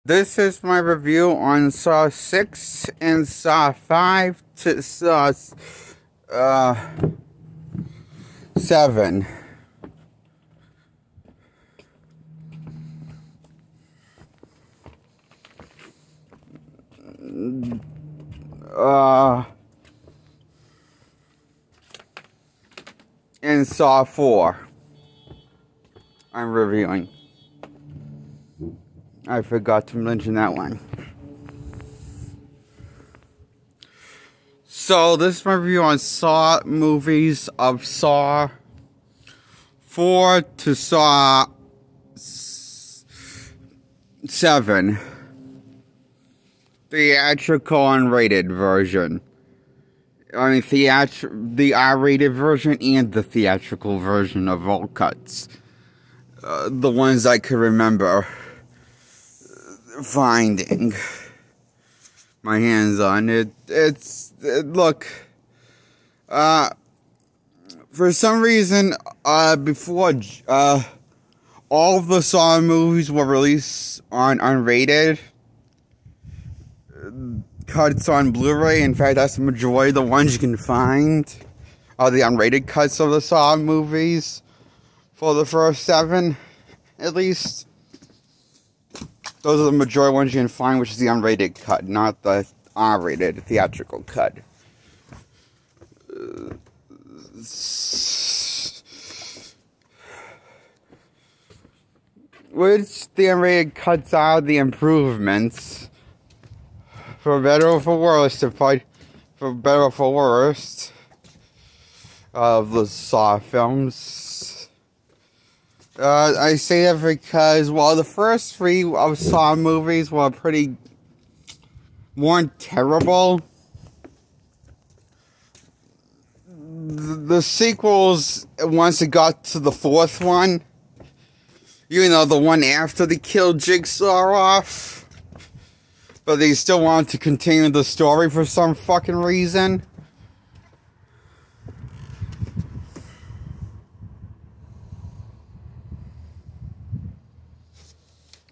This is my review on Saw 6 and Saw 5 to Saw 7. And Saw 4. I'm reviewing. I forgot to mention that one. So, this is my review on Saw movies of Saw 4 to Saw 7. Theatrical unrated version. I mean, the R-rated version and the theatrical version of all cuts. The ones I could remember finding my hands on it. Look, for some reason, before all of the Saw movies were released on unrated cuts on Blu-ray. In fact, that's the majority of the ones you can find are the unrated cuts of the Saw movies for the first 7, at least. Those are the majority ones you can find, which is the unrated cut, not the R-rated theatrical cut. Which the unrated cuts are the improvements, for better or for worse, for better or for worse, of the Saw films. I say that because, while the first 3 of Saw movies weren't terrible, the sequels, once it got to the 4th one, you know, the one after they killed Jigsaw off, but they still wanted to continue the story for some fucking reason.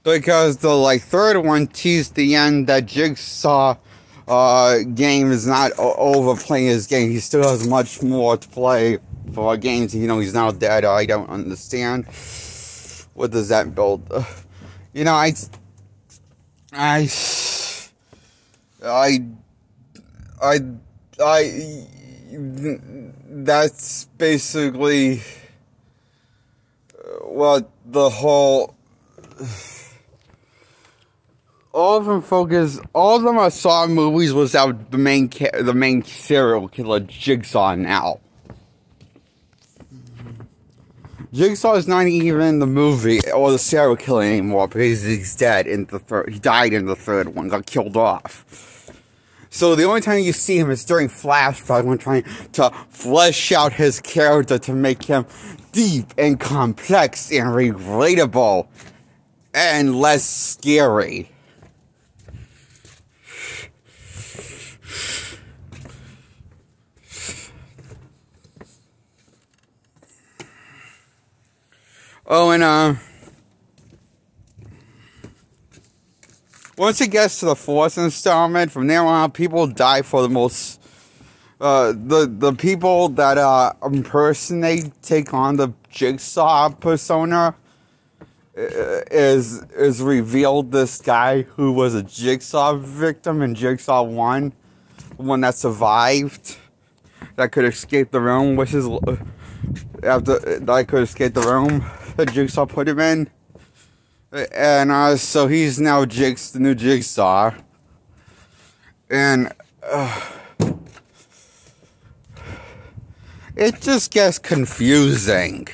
Because the, 3rd one teased the end that Jigsaw game is not overplaying his game. He still has much more to play for games. You know, he's now dead. I don't understand. What does that build? You know, that's basically what the whole. All of them are Saw movies without the main serial killer, Jigsaw, now. Jigsaw is not even the movie or the serial killer anymore because he's dead in the 3rd. He died in the 3rd one, got killed off. So the only time you see him is during flashback when trying to flesh out his character to make him deep and complex and relatable and less scary. Oh, and, once it gets to the 4th installment, from there on, people die for the most, the people that, impersonate, take on the Jigsaw persona, is revealed this guy who was a Jigsaw victim in Jigsaw 1, the one that survived, that could escape the room, which is, that could escape the room that Jigsaw put him in. And, so he's now the new Jigsaw. And, it just gets confusing.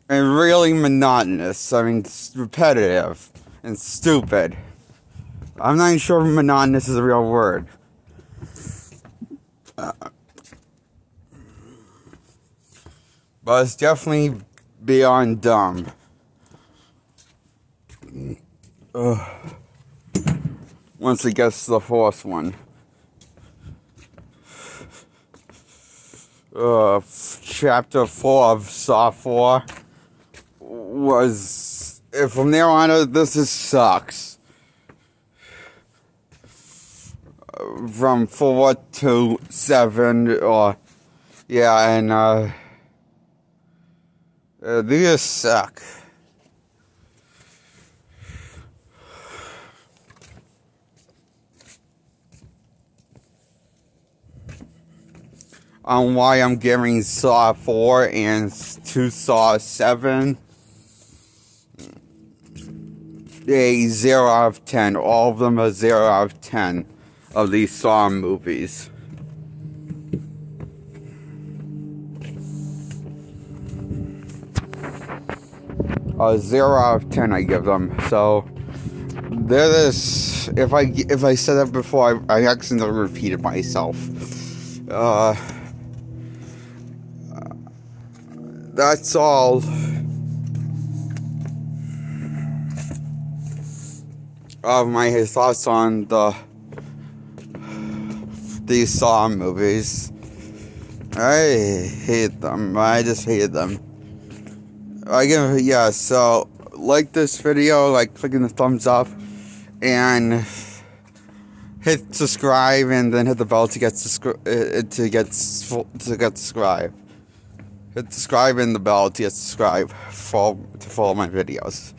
And really monotonous. I mean, it's repetitive and stupid. I'm not even sure if monotonous is a real word. But it's definitely beyond dumb. Once it gets to the 4th one. chapter 4 of Saw 4 was, from there on, this is sucks. From 4 to 7, or, yeah, and, these suck. On why I'm giving Saw 4 and 2 Saw 7 a 0 out of 10. All of them are 0 out of 10 of these Saw movies. A 0 out of 10 I give them. So there is, if I said that before, I accidentally repeated myself. That's all of my thoughts on these Saw movies. I hate them. I just hate them. So like this video, like clicking the thumbs up, and hit subscribe, and then hit the bell to get subscribed. Hit subscribe and the bell to get subscribed to follow my videos.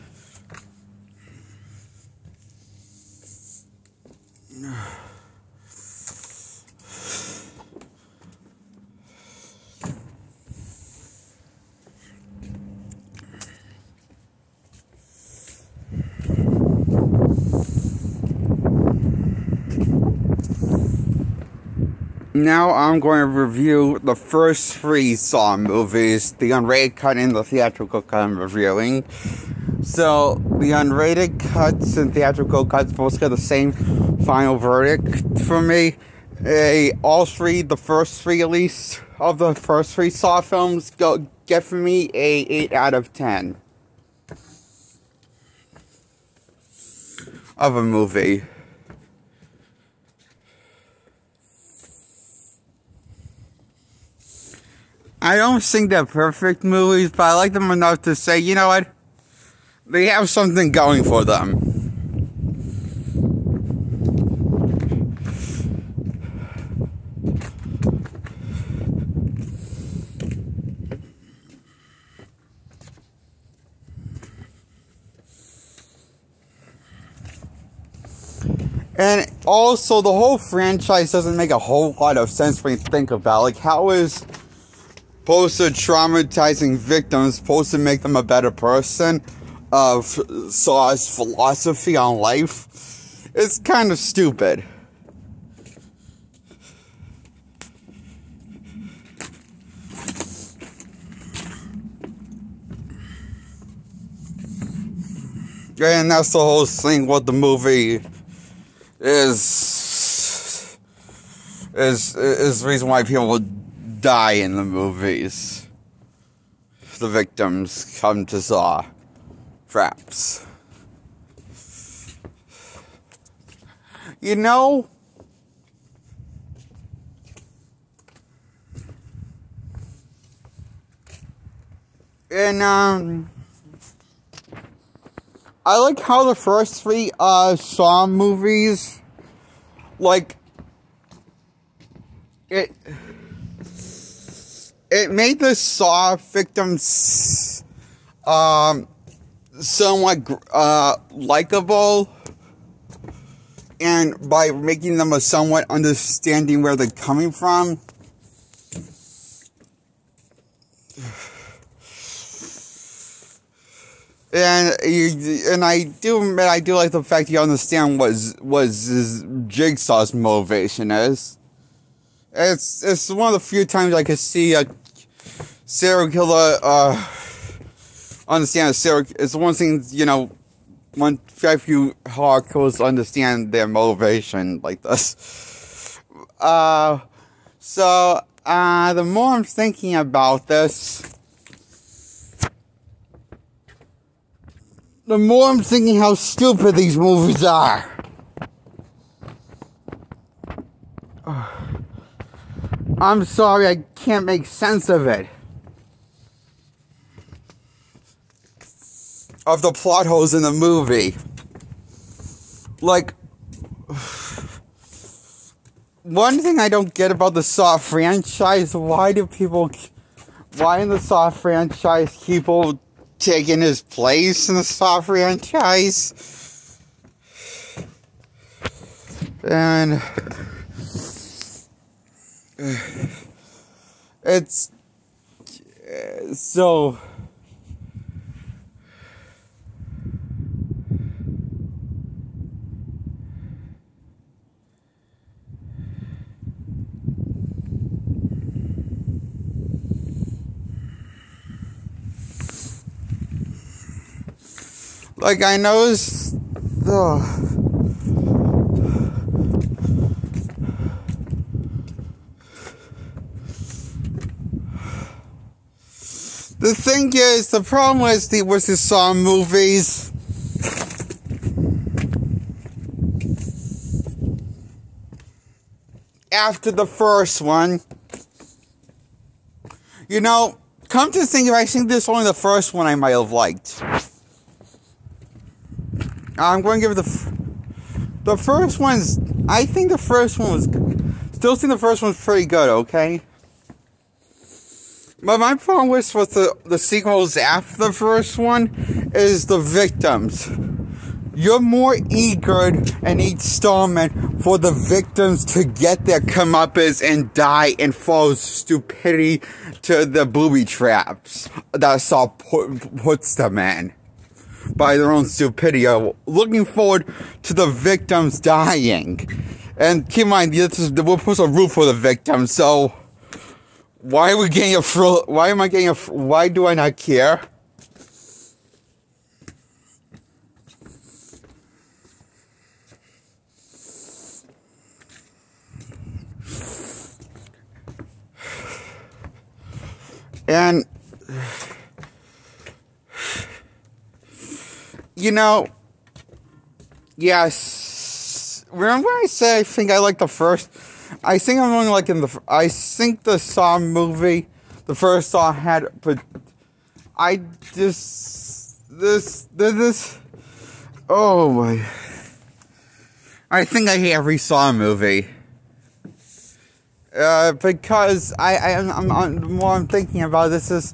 Now I'm going to review the first 3 Saw movies, the unrated cut and the theatrical cut I'm reviewing. So, the unrated cuts and theatrical cuts both get the same final verdict for me. The first 3 at least, of the first 3 Saw films get for me a 8 out of 10 of a movie. I don't think they're perfect movies, but I like them enough to say, you know what? They have something going for them. And also, the whole franchise doesn't make a whole lot of sense when you think about it. Like, how is supposed to traumatizing victims supposed to make them a better person of Saw's philosophy on life? It's kind of stupid. And that's the whole thing. What the movie is the reason why people die in the movies. The victims come to Saw traps. You know, and I like how the first 3 Saw movies, like, it made the Saw victims somewhat likable, and by making them a somewhat understanding where they're coming from. And I do admit, I do like the fact you understand what Jigsaw's motivation is. It's one of the few times I could see a serial killer understand a serial. It's one thing, you know, when very few horror killers understand their motivation like this. The more I'm thinking about this, the more I'm thinking how stupid these movies are. I'm sorry, I can't make sense of it. Of the plot holes in the movie. Like, one thing I don't get about the Saw franchise, why in the Saw franchise people taking his place in the Saw franchise? And it's so like I noticed the thing is, the problem with the Saw movies, after the first one, you know, come to think of it, I think this is only the first one I might have liked. I'm going to give it the first one's, I think the first one was, still think the first one's pretty good, okay? But my problem with the sequels after the first one is the victims. You're more eager in each installment for the victims to get their comeuppance and die and fall stupidity to the booby traps that Saw puts them in by their own stupidity. Looking forward to the victims dying. And keep in mind, we're supposed to root for the victims, so why are we getting why do I not care? And, you know, yes, remember I said I think I like the first, I think I'm only like I think the Saw movie, the first Saw had, but I just, oh my, I think I hate every Saw movie. Because the more I'm thinking about this is,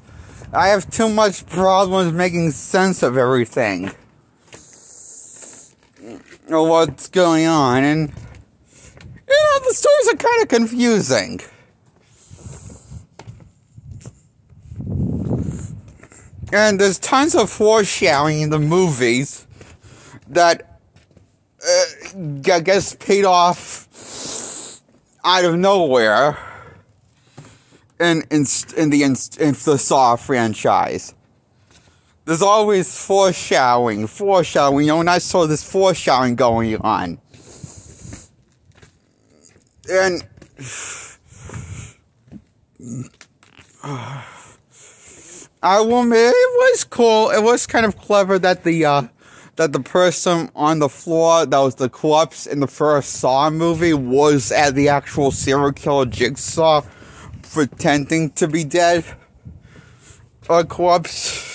I have too much problems making sense of everything. Or what's going on, and, you know, the stories are kind of confusing. And there's tons of foreshadowing in the movies that gets paid off out of nowhere in the Saw franchise. There's always foreshadowing, you know, and I saw this foreshadowing going on. And I will admit, it was cool, it was kind of clever that the person on the floor that was the corpse in the first Saw movie was at the actual serial killer Jigsaw pretending to be dead. A corpse.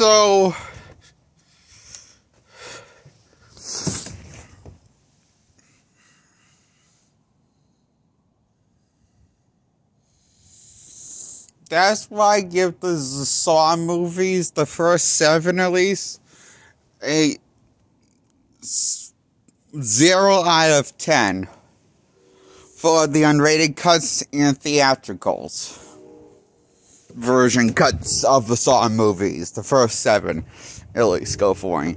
So that's why I give the Saw movies, the first 7 at least, a 0 out of 10 for the unrated cuts and theatricals. version cuts of the Saw movies. The first 7. At least go for me.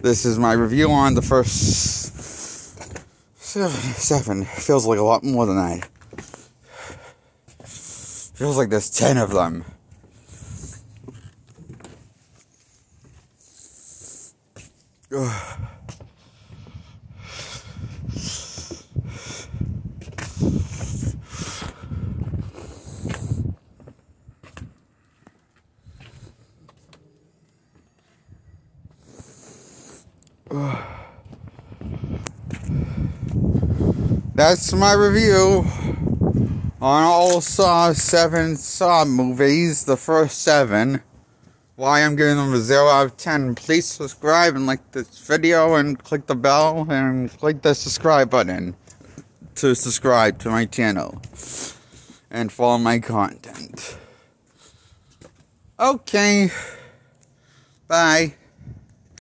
This is my review on the first 7. Feels like a lot more than that. Feels like there's 10 of them. Ugh. That's my review on all Saw movies, the first 7. Why I'm giving them a 0 out of 10. Please subscribe and like this video and click the bell and click the subscribe button to subscribe to my channel and follow my content. Okay, bye.